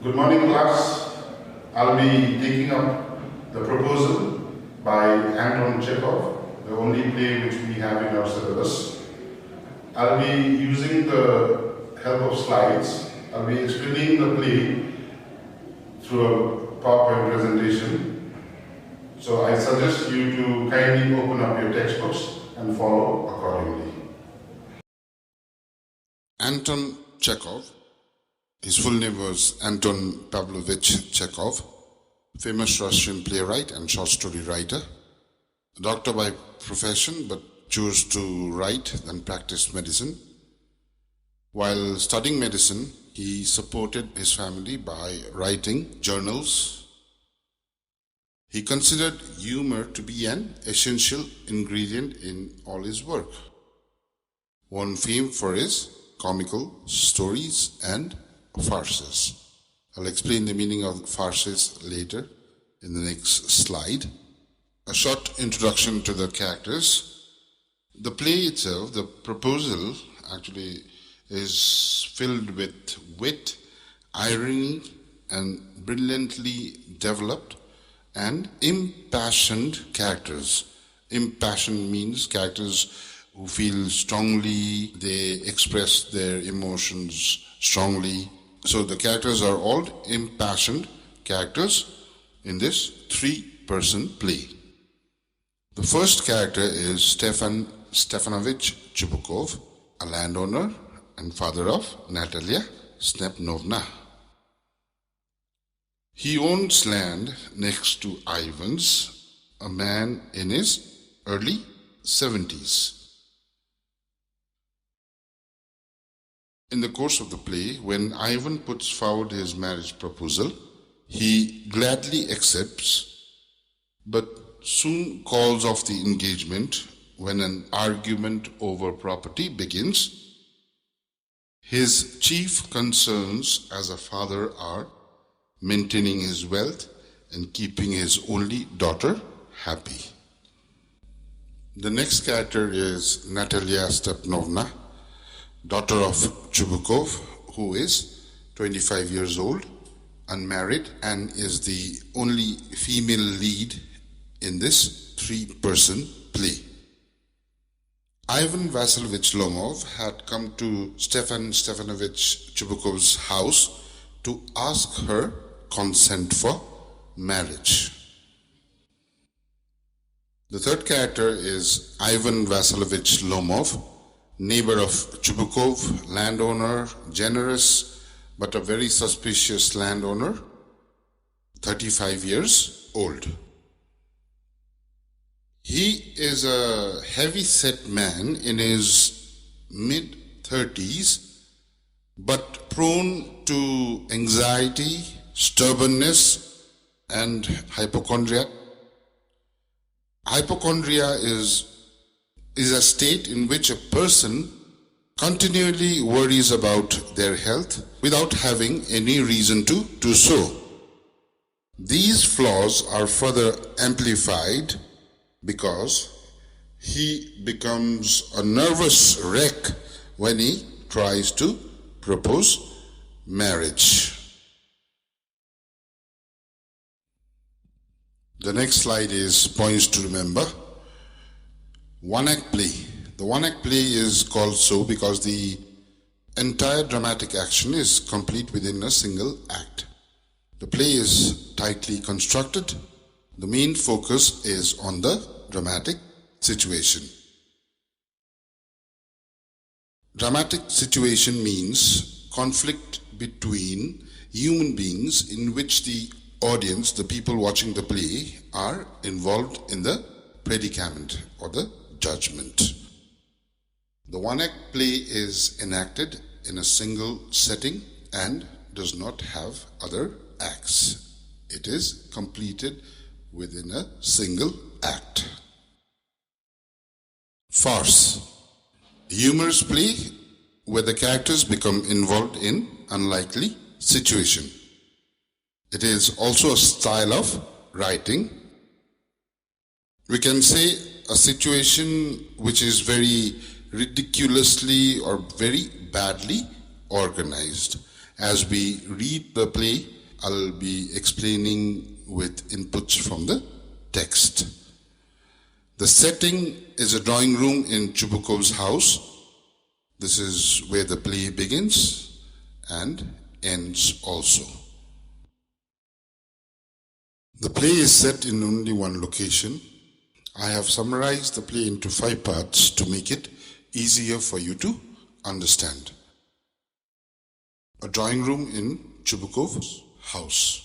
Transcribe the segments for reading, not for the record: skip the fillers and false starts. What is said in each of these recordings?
Good morning, class. I'll be taking up the proposal by Anton Chekhov, the only play which we have in our syllabus. I'll be using the help of slides. I'll be explaining the play through a PowerPoint presentation. So I suggest you to kindly open up your textbooks and follow accordingly. Anton Chekhov. His full name was Anton Pavlovich Chekhov, famous Russian playwright and short story writer, a doctor by profession but chose to write then practice medicine. While studying medicine, he supported his family by writing journals. He considered humor to be an essential ingredient in all his work, won fame for his comical stories and farces. I'll explain the meaning of farces later in the next slide. A short introduction to the characters. The play itself, the proposal, actually is filled with wit, irony, and brilliantly developed and impassioned characters. Impassioned means characters who feel strongly, they express their emotions strongly. So the characters are all impassioned characters in this three-person play. The first character is Stefan Stefanovich Chubukov, a landowner and father of Natalia Snepnovna. He owns land next to Ivan's, a man in his early 70s. In the course of the play, when Ivan puts forward his marriage proposal, he gladly accepts, but soon calls off the engagement when an argument over property begins. His chief concerns as a father are maintaining his wealth and keeping his only daughter happy. The next character is Natalia Stepanovna, daughter of Chubukov, who is 25 years old, unmarried, and is the only female lead in this three-person play. Ivan Vasilovich Lomov had come to Stefan Stefanovich Chubukov's house to ask her consent for marriage. The third character is Ivan Vasilovich Lomov, neighbor of Chubukov, landowner, generous but a very suspicious landowner, 35 years old. He is a heavy-set man in his mid-30s, but prone to anxiety, stubbornness, and hypochondria. Hypochondria is a state in which a person continually worries about their health without having any reason to do so. These flaws are further amplified because he becomes a nervous wreck when he tries to propose marriage. The next slide is points to remember. One-act play. The one-act play is called so because the entire dramatic action is complete within a single act. The play is tightly constructed. The main focus is on the dramatic situation. Dramatic situation means conflict between human beings in which the audience, the people watching the play, are involved in the predicament or the judgment. The one-act play is enacted in a single setting and does not have other acts. It is completed within a single act. Farce. Humorous play where the characters become involved in unlikely situation. It is also a style of writing. We can say a situation which is very ridiculously or very badly organized. As we read the play, I'll be explaining with inputs from the text. The setting is a drawing room in Chubukov's house. This is where the play begins and ends also. The play is set in only one location. I have summarized the play into 5 parts to make it easier for you to understand. A drawing room in Chubukov's house.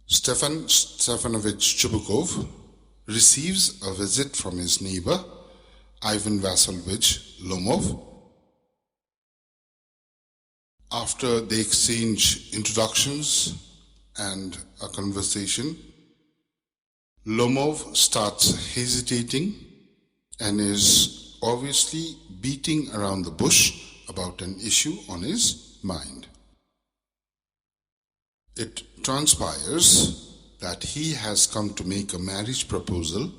Stefan Stefanovich Chubukov receives a visit from his neighbor, Ivan Vasilovich Lomov. After they exchange introductions and a conversation, Lomov starts hesitating and is obviously beating around the bush about an issue on his mind. It transpires that he has come to make a marriage proposal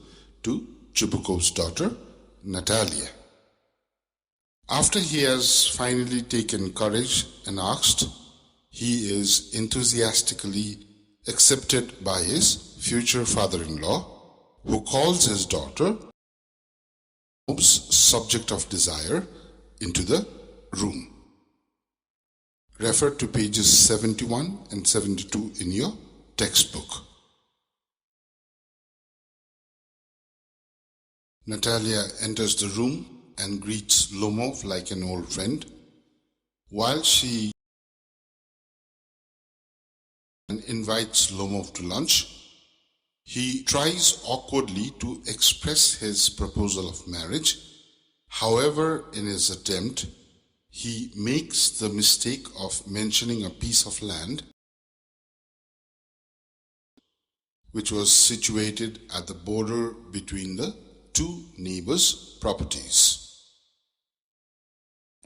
to Chubukov's daughter, Natalia. After he has finally taken courage and asked, he is enthusiastically accepted by his future father-in-law, who calls his daughter, subject of desire, into the room. Refer to pages 71 and 72 in your textbook. Natalia enters the room and greets Lomov like an old friend. While she invites Lomov to lunch, he tries awkwardly to express his proposal of marriage. However, in his attempt, he makes the mistake of mentioning a piece of land which was situated at the border between the 2 neighbors' properties.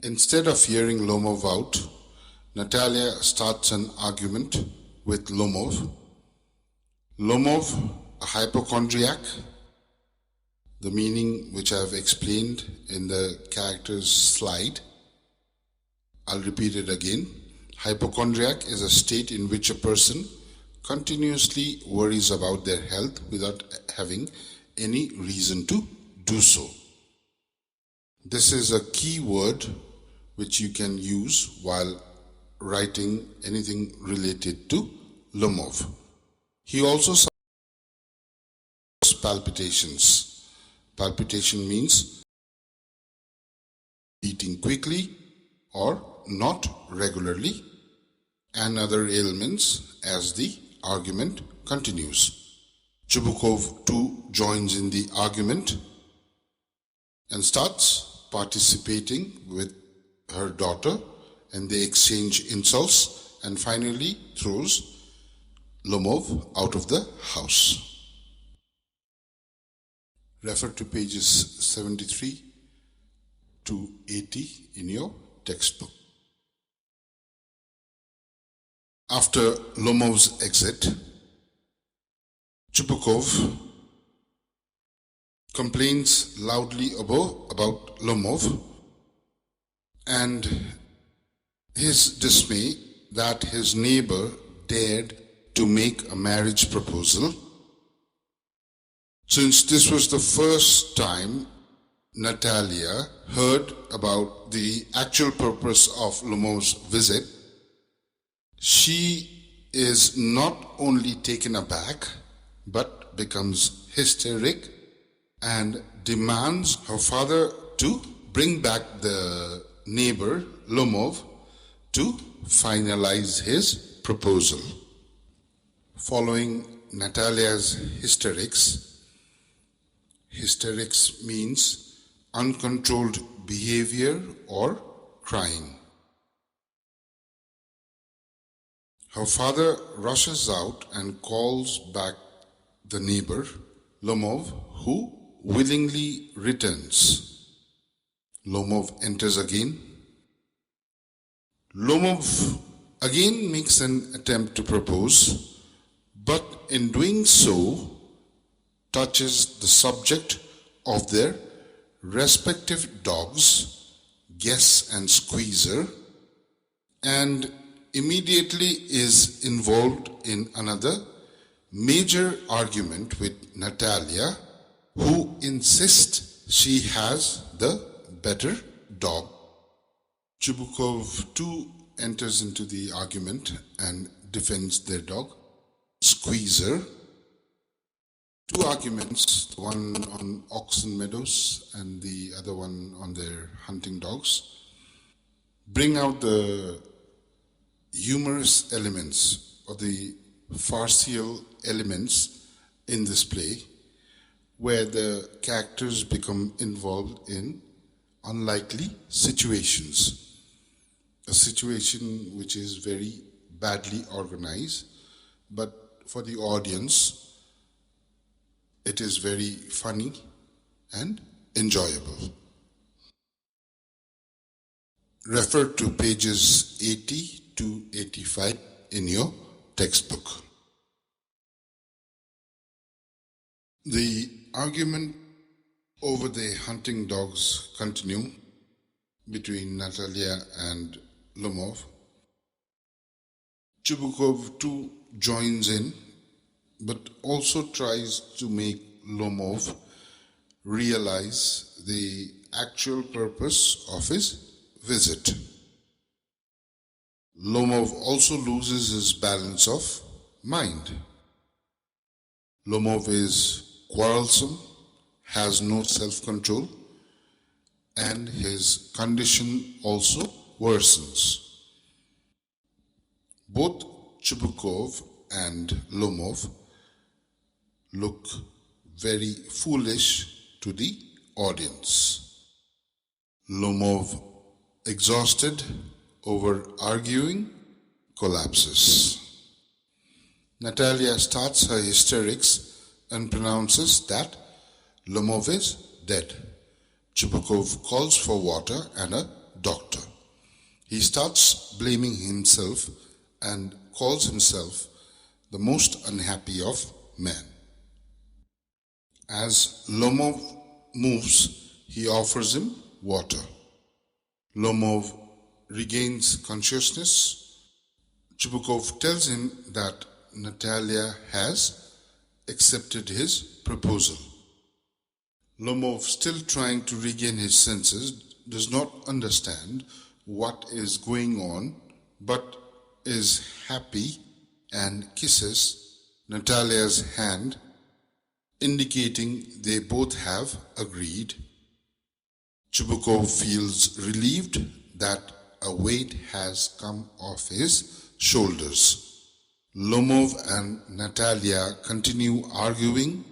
Instead of hearing Lomov out, Natalia starts an argument with Lomov. Lomov, a hypochondriac, the meaning which I have explained in the characters slide. I'll repeat it again. Hypochondriac is a state in which a person continuously worries about their health without having any reason to do so. This is a key word which you can use while writing anything related to Lomov. He also suffers palpitations. Palpitation means beating quickly or not regularly, and other ailments as the argument continues. Chubukov too joins in the argument and starts participating with her daughter, and they exchange insults and finally throws Lomov out of the house. Refer to pages 73 to 80 in your textbook. After Lomov's exit, Chubukov complains loudly about Lomov and his dismay that his neighbor dared to make a marriage proposal. Since this was the first time Natalia heard about the actual purpose of Lomov's visit, she is not only taken aback but becomes hysteric and demands her father to bring back the neighbor Lomov to finalize his proposal. Following Natalia's hysterics means uncontrolled behavior or crying. Her father rushes out and calls back the neighbor, Lomov, who willingly returns. Lomov enters again. Lomov again makes an attempt to propose, but in doing so, touches the subject of their respective dogs, Guess and Squeezer, and immediately is involved in another major argument with Natalia, who insists she has the better dog. Chubukov too enters into the argument and defends their dog, Squeezer. Two arguments, one on oxen meadows and the other one on their hunting dogs, bring out the humorous elements or the farcical elements in this play, where the characters become involved in unlikely situations. A situation which is very badly organized, but for the audience, it is very funny and enjoyable. Refer to pages 80 to 85 in your textbook. The argument over the hunting dogs continue between Natalia and Lomov. Chubukov too joins in, but also tries to make Lomov realize the actual purpose of his visit. Lomov also loses his balance of mind. Lomov is quarrelsome, has no self-control, and his condition also worsens. Both Chubukov and Lomov look very foolish to the audience. Lomov, exhausted over arguing, collapses. Natalia starts her hysterics and pronounces that Lomov is dead. Chubukov calls for water and a doctor. He starts blaming himself and calls himself the most unhappy of men. As Lomov moves, he offers him water. Lomov regains consciousness. Chubukov tells him that Natalia has accepted his proposal. Lomov, still trying to regain his senses, does not understand what is going on, but is happy and kisses Natalia's hand, indicating they both have agreed. Chubukov feels relieved that a weight has come off his shoulders. Lomov and Natalia continue arguing,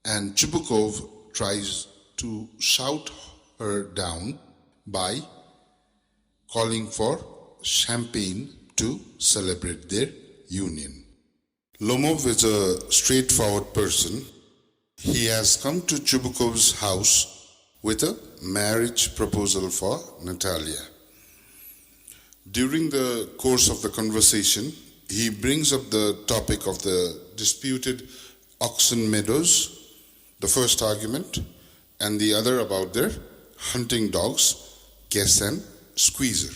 and Chubukov tries to shout her down by calling for champagne to celebrate their union. Lomov is a straightforward person. He has come to Chubukov's house with a marriage proposal for Natalia. During the course of the conversation, he brings up the topic of the disputed oxen meadows, the first argument, and the other about their hunting dogs, Guess and Squeezer.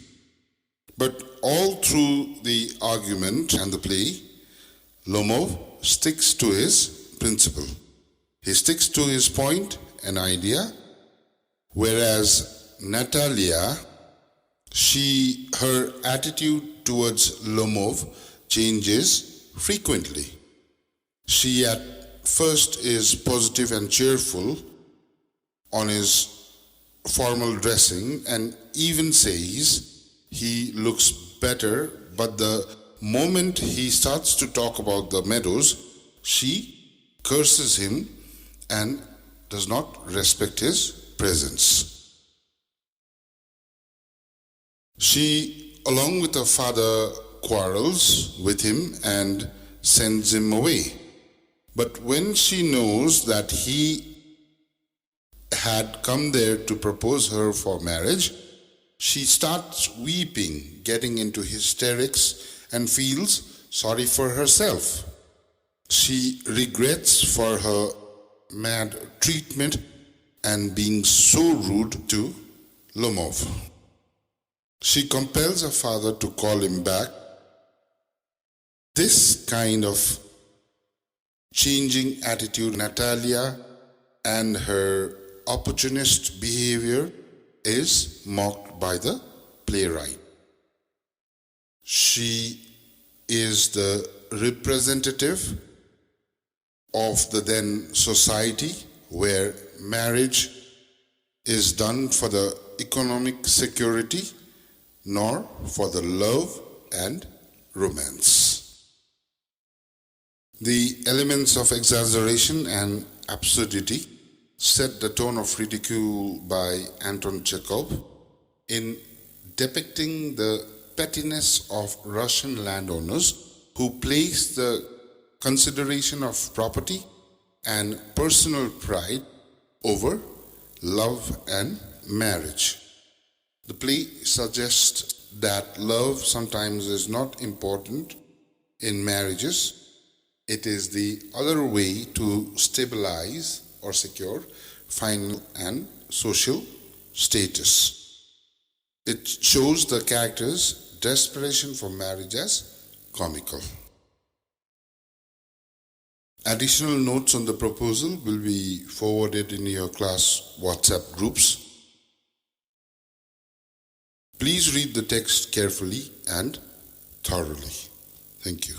But all through the argument and the play, Lomov sticks to his principle. He sticks to his point and idea, whereas Natalia, her attitude towards Lomov changes frequently. She at first is positive and cheerful on his formal dressing and even says he looks better, but the moment he starts to talk about the meadows, she curses him and does not respect his presence. She, along with her father, quarrels with him and sends him away. But when she knows that he had come there to propose her for marriage, she starts weeping, getting into hysterics, and feels sorry for herself. She regrets for her mad treatment and being so rude to Lomov. She compels her father to call him back. This kind of changing attitude, Natalia, and her opportunist behavior is mocked by the playwright. She is the representative of the then society where marriage is done for the economic security nor for the love and romance. The elements of exaggeration and absurdity set the tone of ridicule by Anton Chekhov in depicting the pettiness of Russian landowners who place the consideration of property and personal pride over love and marriage. The play suggests that love sometimes is not important in marriages. It is the other way to stabilize or secure financial and social status. It shows the character's desperation for marriage as comical. Additional notes on the proposal will be forwarded in your class WhatsApp groups. Please read the text carefully and thoroughly. Thank you.